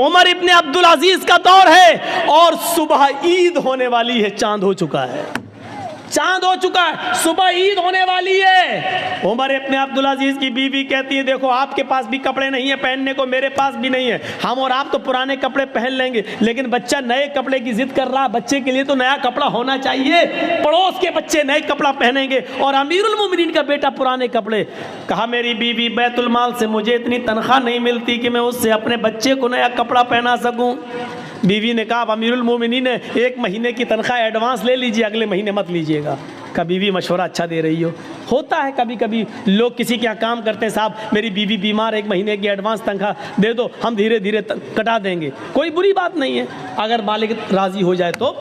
उमर इब्ने अब्दुल अजीज का दौर है और सुबह ईद होने वाली है, चांद हो चुका है, चांद हो चुका है, सुबह ईद होने वाली है। उमर इब्ने अब्दुल अजीज की बीवी कहती है देखो आपके पास भी कपड़े नहीं है पहनने को, मेरे पास भी नहीं है, हम और आप तो पुराने कपड़े पहन लेंगे, लेकिन बच्चा नए कपड़े की जिद कर रहा, बच्चे के लिए तो नया कपड़ा होना चाहिए, पड़ोस के बच्चे नए कपड़ा पहनेंगे और अमीरुल मोमिनीन का बेटा पुराने कपड़े। कहा मेरी बीवी बैतुल माल से मुझे इतनी तनख्वाह नहीं मिलती कि मैं उससे अपने बच्चे को नया कपड़ा पहना सकूं। बीवी ने कहा अमीरुल मोमिनीन ने 1 महीने की तनख्वाह एडवांस ले लीजिए, अगले महीने मत लीजिएगा। का बीवी मशवरा अच्छा दे रही हो, होता है कभी कभी लोग किसी के यहाँ काम करते हैं, साहब मेरी बीवी बीमार, 1 महीने की एडवांस तनख्वाह दे दो, हम धीरे धीरे कटा देंगे, कोई बुरी बात नहीं है अगर मालिक राज़ी हो जाए तो।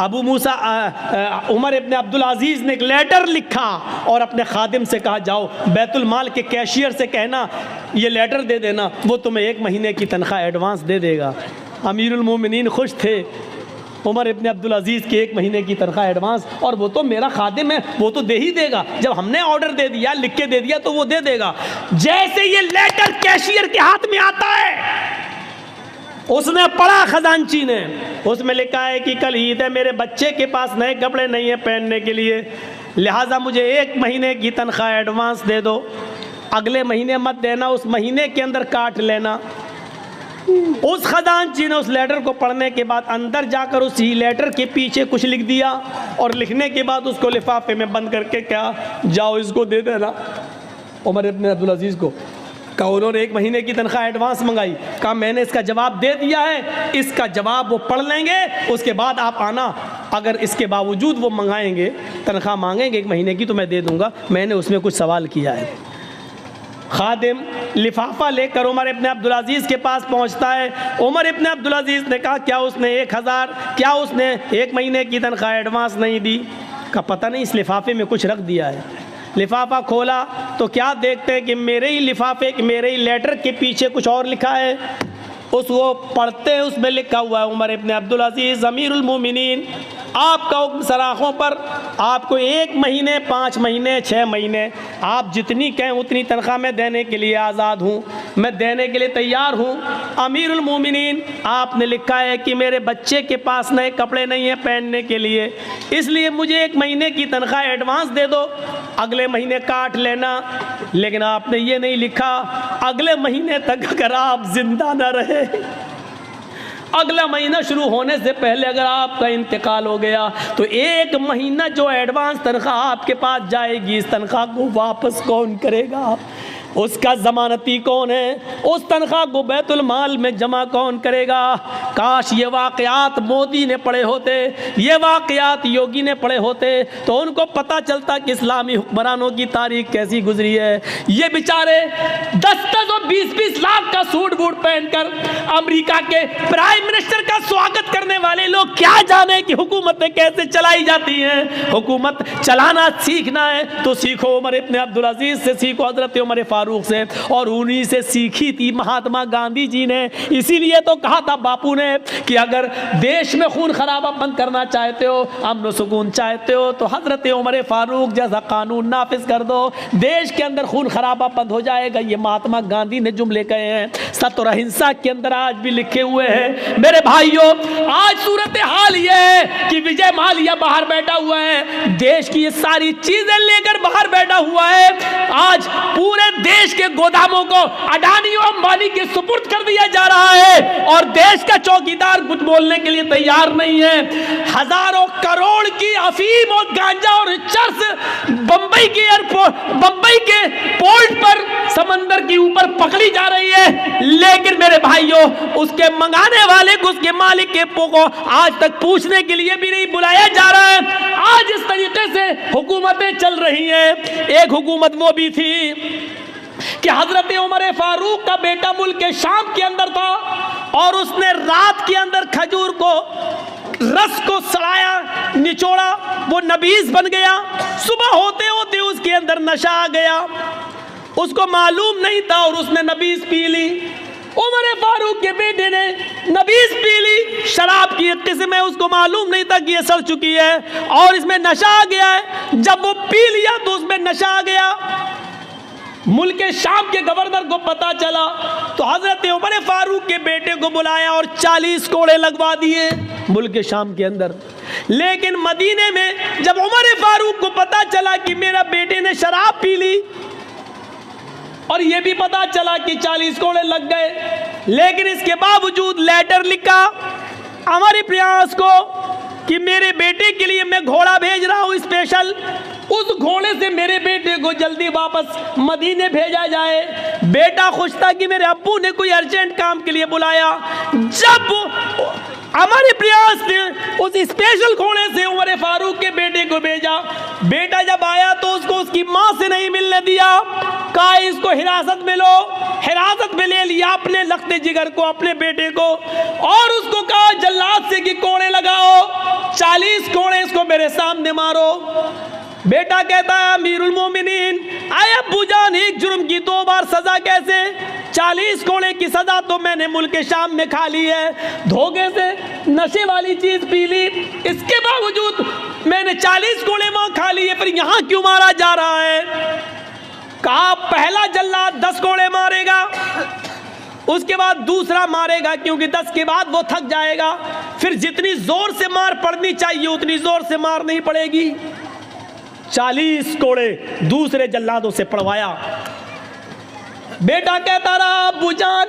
अबू मूसा उमर इब्ने अब्दुल अजीज़ ने एक लेटर लिखा और अपने खादिम से कहा जाओ बैतुल माल के कैशियर से कहना ये लेटर दे देना, वो तुम्हें 1 महीने की तनख्वाह एडवांस दे देगा। अमीरुल मोमिनीन खुश थे, उमर इब्ने अब्दुल अजीज़ की 1 महीने की तनख्वाह एडवांस, और वो तो मेरा खादिम है, वो तो दे ही देगा, जब हमने ऑर्डर दे दिया लिख के दे दिया तो वो दे देगा। जैसे ये लेटर कैशियर के हाथ में आता है, उसने पढ़ा खजांची ने, उसमें लिखा है कि कल ईद है, मेरे बच्चे के पास नए कपड़े नहीं है पहनने के लिए, लिहाजा मुझे 1 महीने की तनख्वाह एडवांस दे दो, अगले महीने मत देना, उस महीने के अंदर काट लेना। उस खजांची ने उस लेटर को पढ़ने के बाद अंदर जाकर उसी लेटर के पीछे कुछ लिख दिया और लिखने के बाद उसको लिफाफे में बंद करके क्या जाओ इसको दे देना उमर इब्ने अब्दुल अजीज़ को। कहा उन्होंने 1 महीने की तनख्वाह एडवांस मंगाई, कहा मैंने इसका जवाब दे दिया है, इसका जवाब वो पढ़ लेंगे, उसके बाद आप आना, अगर इसके बावजूद वो मंगाएंगे तनख्वाह मांगेंगे 1 महीने की तो मैं दे दूंगा, मैंने उसमें कुछ सवाल किया है। खादिम लिफाफा लेकर उमर इब्ने अब्दुल अजीज़ के पास पहुंचता है। उमर इब्ने अब्दुल अजीज़ ने कहा क्या उसने 1000, क्या उसने 1 महीने की तनख्वाह एडवांस नहीं दी? का पता नहीं, इस लिफाफे में कुछ रख दिया है। लिफाफा खोला तो क्या देखते हैं कि मेरे ही लिफाफे, मेरे ही लेटर के पीछे कुछ और लिखा है। उसको पढ़ते हैं, उसमें लिखा हुआ है उमर इब्ने अब्दुल अजीज़ अमीरुल मोमिनीन, आपका हुक्म सराखों पर, आपको 1 महीने, 5 महीने, 6 महीने, आप जितनी कहें उतनी तनख्वाह मैं देने के लिए आज़ाद हूँ, मैं देने के लिए तैयार हूँ। अमीरुल मोमिनीन आपने लिखा है कि मेरे बच्चे के पास नए कपड़े नहीं हैं पहनने के लिए, इसलिए मुझे 1 महीने की तनख्वाह एडवांस दे दो, अगले महीने काट लेना। लेकिन आपने ये नहीं लिखा अगले महीने तक अगर आप जिंदा न रहे, अगला महीना शुरू होने से पहले अगर आपका इंतकाल हो गया तो 1 महीना जो एडवांस तनख्वाह आपके पास जाएगी, इस तनख्वाह को वापस कौन करेगा? उसका ज़मानती कौन है? उस तनख्वाह को बैतुल माल में जमा कौन करेगा? काश ये वाक़यात मोदी ने पढ़े होते, ये वाक़यात योगी ने पढ़े होते तो उनको पता चलता कि इस्लामी हुक्मरानों की तारीख कैसी गुजरी है। ये बेचारे 10-10 और 20-20 लाख का सूट बूट पहनकर अमेरिका के प्राइम मिनिस्टर का स्वागत करने वाले लोग क्या जाने कि हुकूमतें कैसे चलाई जाती हैं। हुकूमत चलाना सीखना है तो सीखो उमर इब्ने अब्दुल अजीज़ से, सीखो हज़रत उमर फारूक से, और उन्हीं से सीखी थी महात्मा गांधी जी ने। इसीलिए तो कहा था बापू ने कि अगर देश में खून खराबा बंद करना चाहते हो, अमन सुकून चाहते हो तो हजरत उमर फारूक जैसा कानून नाफिज कर दो, देश के अंदर खून खराबा बंद हो जाएगा। ये महात्मा गांधी ने जुमले कहे हैं, सत्य और अहिंसा के अंदर आज भी लिखे हुए हैं। मेरे भाइयों, आज सूरत हाल ये है कि विजय माल्या बाहर बैठा हुआ है, देश की ये सारी चीजें लेकर बाहर बैठा हुआ है। आज पूरे देश के गोदामों को अडानी और अंबानी के सुपुर्द कर दिया जा रहा है और देश का चौकीदार कुछ बोलने के लिए तैयार नहीं है। हजारों करोड़ की अफीम और गांजा और चर्स बंबई के एयरपोर्ट, बंबई के पोर्ट पर समंदर के ऊपर पकड़ी जा रही है, लेकिन मेरे भाइयों उसके मंगाने वाले को, उसके मालिक के को आज तक पूछने के लिए भी नहीं बुलाया जा रहा है। आज इस तरीके से हुकूमतें चल रही हैं। एक हुकूमत वो भी थी कि हजरत उमर फारूक का बेटा मुल्क के शाम के अंदर था और उसने रात के अंदर खजूर को, रस को सड़ाया, निचोड़ा, वो नबीज बन गया। सुबह होते होते उसके अंदर नशा आ गया, उसको मालूम नहीं था और उसने नबीज पी ली। उमर फारूक के बेटे ने नबीज पी ली, शराब की एक किस्म है, उसको मालूम नहीं था कि ये सड़ चुकी है और इसमें नशा आ गया है। जब वो पी लिया तो उसमें नशा आ गया, मुल्क शाम के गवर्नर को पता चला तो हजरत उमर फारूक के बेटे को बुलाया और 40 कोड़े लगवा दिए मुल्क शाम के अंदर। लेकिन मदीने में जब उमर फारूक को पता चला कि मेरा बेटे ने शराब पी ली और यह भी पता चला कि 40 कोड़े लग गए, लेकिन इसके बावजूद लेटर लिखा अमर प्रयास को कि मेरे बेटे के लिए मैं घोड़ा भेज रहा हूं स्पेशल, उस घोड़े से मेरे बेटे को जल्दी वापस मदीने भेजा जाए। बेटा खुश था कि मेरे अब्बू ने कोई अर्जेंट काम के लिए बुलाया। जब अमर प्रयास ने उस स्पेशल घोड़े से उमर फारूक के बेटे को भेजा, बेटा जब आया तो उसको उसकी मां से नहीं मिलने दिया, कहा इसको हिरासत में लो। हिरासत में ले लिया अपने लखते जिगर को, अपने बेटे को, और उसको कहा जल्लाद से कि कोड़े लगाओ, 40 कोड़े इसको मेरे सामने मारो। बेटा कहता है अमीरुल मोमिनीन, आए अब्बू जान, एक जुर्म की 2 बार सजा कैसे? 40 कोड़े की सजा तो मैंने मुल्क शाम में खा ली है, धोखे से नशे वाली चीज पी ली, इसके बावजूद मैंने 40 कोड़े वहां खा लिए, फिर यहां क्यों मारा जा रहा है? कहा पहला जल्लाद 10 कोड़े मारेगा, उसके बाद दूसरा मारेगा, क्योंकि 10 के बाद वो थक जाएगा, फिर जितनी जोर से मार पड़नी चाहिए उतनी जोर से मार नहीं पड़ेगी। 40 कोड़े दूसरे जल्लादों से पड़वाया। बेटा कहता रहा अब्बू जान,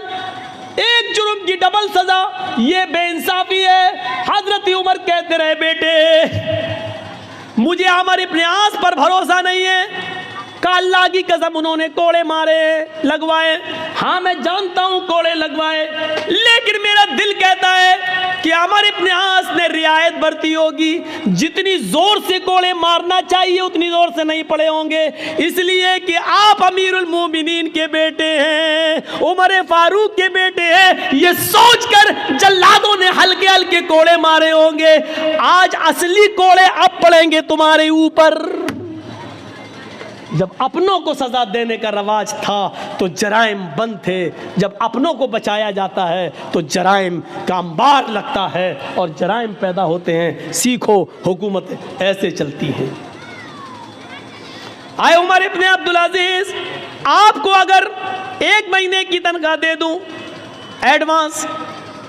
एक जुर्म की डबल सजा, ये बेइंसाफी है। हजरत उमर कहते रहे बेटे मुझे अमर इब्न आस पर भरोसा नहीं है, का अल्लाह की कसम उन्होंने कोड़े मारे लगवाए, हाँ मैं जानता हूं कोड़े लगवाए, लेकिन मेरा दिल कहता है कि अमर इब्न आस ने रियायत बरती होगी, जितनी जोर से कोड़े मारना चाहिए उतनी जोर से नहीं पड़े होंगे, इसलिए कि आप अमीरुल मोमिनीन के बेटे हैं, उमर फारूक के बेटे हैं, ये सोचकर जल्लादों ने हल्के हल्के कोड़े मारे होंगे। आज असली कोड़े अब पड़ेंगे तुम्हारे ऊपर। जब अपनों को सजा देने का रवाज था तो जराइम बंद थे, जब अपनों को बचाया जाता है तो जराइम का अंबार लगता है और जराइम पैदा होते हैं। सीखो, हुकूमत ऐसे चलती हैं। आए उमर इब्न अब्दुल अजीज, आपको अगर 1 महीने की तनख्वाह दे दूं एडवांस,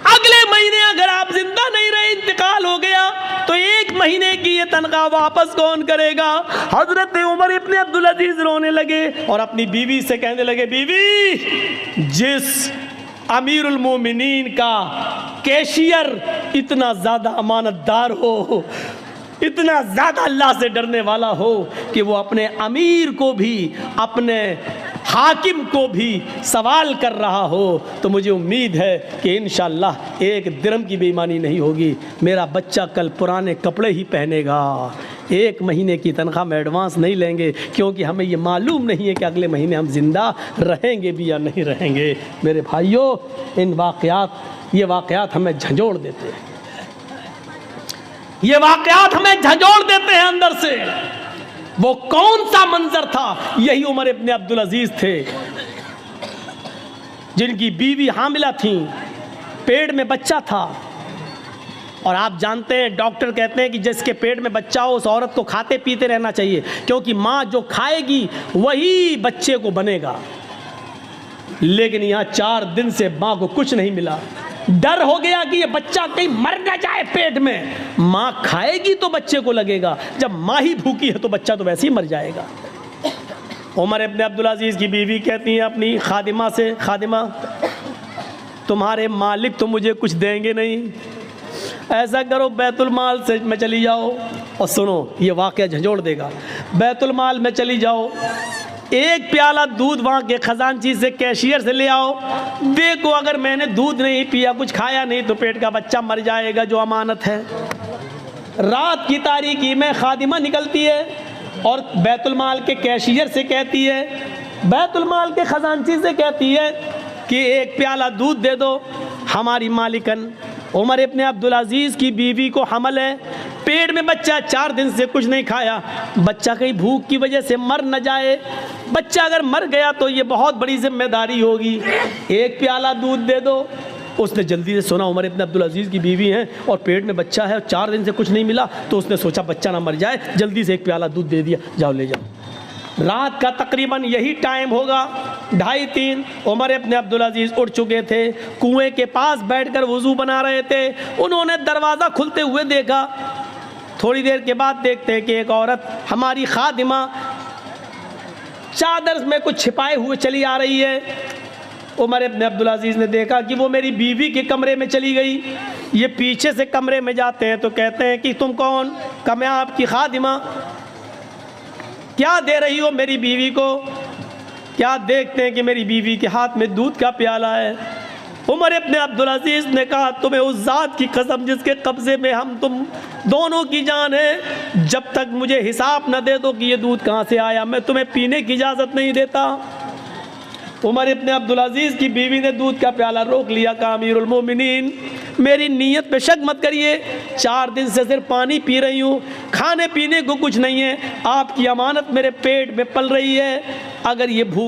अगले महीने अगर आप जिंदा नहीं रहे, इंतकाल हो गया, तो 1 महीने की ये तनख्वाह वापस कौन करेगा? हजरत उमर इब्न अब्दुल अजीज रोने लगे और अपनी बीवी से कहने लगे, बीवी, जिस अमीरुल मोमिनीन का कैशियर इतना ज्यादा अमानतदार हो, इतना ज्यादा अल्लाह से डरने वाला हो कि वो अपने अमीर को भी, अपने हाकिम को भी सवाल कर रहा हो, तो मुझे उम्मीद है कि इंशाअल्लाह 1 दिरहम की बेईमानी नहीं होगी। मेरा बच्चा कल पुराने कपड़े ही पहनेगा। 1 महीने की तनख्वाह में एडवांस नहीं लेंगे, क्योंकि हमें ये मालूम नहीं है कि अगले महीने हम जिंदा रहेंगे भी या नहीं रहेंगे। मेरे भाइयों, ये वाक़यात हमें झंझोड़ देते हैं, ये वाक़यात हमें झंझोड़ देते हैं अंदर से। वो कौन सा मंजर था? यही उमर इब्न अब्दुल अजीज थे, जिनकी बीवी हामिला थी, पेट में बच्चा था, और आप जानते हैं डॉक्टर कहते हैं कि जिसके पेट में बच्चा हो उस औरत को खाते पीते रहना चाहिए, क्योंकि माँ जो खाएगी वही बच्चे को बनेगा। लेकिन यहाँ 4 दिन से माँ को कुछ नहीं मिला। डर हो गया कि ये बच्चा कहीं मर न जाए पेट में, माँ खाएगी तो बच्चे को लगेगा, जब माँ ही भूखी है तो बच्चा तो वैसे ही मर जाएगा। उमर इब्न अब्दुल अजीज की बीवी कहती है अपनी खादिमा से, खादिमा तुम्हारे मालिक तो मुझे कुछ देंगे नहीं, ऐसा करो बैतुल माल से में चली जाओ, और सुनो ये वाक़या झंझोड़ देगा, बैतुल माल में चली जाओ, 1 प्याला दूध वहाँ के खजानची से, कैशियर से ले आओ, देखो अगर मैंने दूध नहीं पिया, कुछ खाया नहीं, तो पेट का बच्चा मर जाएगा जो अमानत है। रात की तारीकी में खादिमा निकलती है और बैतुल माल के कैशियर से कहती है, बैतुल माल के खजानची से कहती है कि 1 प्याला दूध दे दो। हमारी मालिकन उमर इब्न अब्दुल अजीज की बीवी को हमल है, पेट में बच्चा, 4 दिन से कुछ नहीं खाया, बच्चा कहीं भूख की वजह से मर न जाए, बच्चा अगर मर गया तो ये बहुत बड़ी जिम्मेदारी होगी, 1 प्याला दूध दे दो। उसने जल्दी से सुना उमर इब्न अब्दुल अजीज की बीवी हैं और पेट में बच्चा है और 4 दिन से कुछ नहीं मिला, तो उसने सोचा बच्चा ना मर जाए, जल्दी से 1 प्याला दूध दे दिया, जाओ ले जाओ। रात का तकरीबन यही टाइम होगा, 2:30। उमर इब्न अब्दुल अजीज़ उठ चुके थे, कुएं के पास बैठकर वज़ू बना रहे थे। उन्होंने दरवाज़ा खुलते हुए देखा। थोड़ी देर के बाद देखते हैं कि एक औरत, हमारी खादिमा, चादर में कुछ छिपाए हुए चली आ रही है। उमर इब्न अब्दुल अजीज़ ने देखा कि वो मेरी बीवी के कमरे में चली गई। ये पीछे से कमरे में जाते हैं तो कहते हैं कि तुम कौन? कहा मैं आपकी खादिमा। क्या दे रही हो मेरी बीवी को? क्या देखते हैं कि मेरी बीवी के हाथ में दूध का प्याला है। उमर इब्न अब्दुल अजीज़ ने कहा तुम्हें उस ज़ात की कसम जिसके कब्ज़े में हम तुम दोनों की जान है, जब तक मुझे हिसाब न दे दो कि ये दूध कहाँ से आया, मैं तुम्हें पीने की इजाज़त नहीं देता। उमर इब्न अब्दुल अजीज़ की बीवी ने दूध का प्याला रोक लिया। कहा अमीरुल मोमिनीन, मेरी नीयत पे शक मत करिए, 4 दिन से सिर्फ पानी पी रही हूँ, खाने पीने को कुछ नहीं है। आपकी अमानत मेरे पेट में पल रही है, अगर ये भूख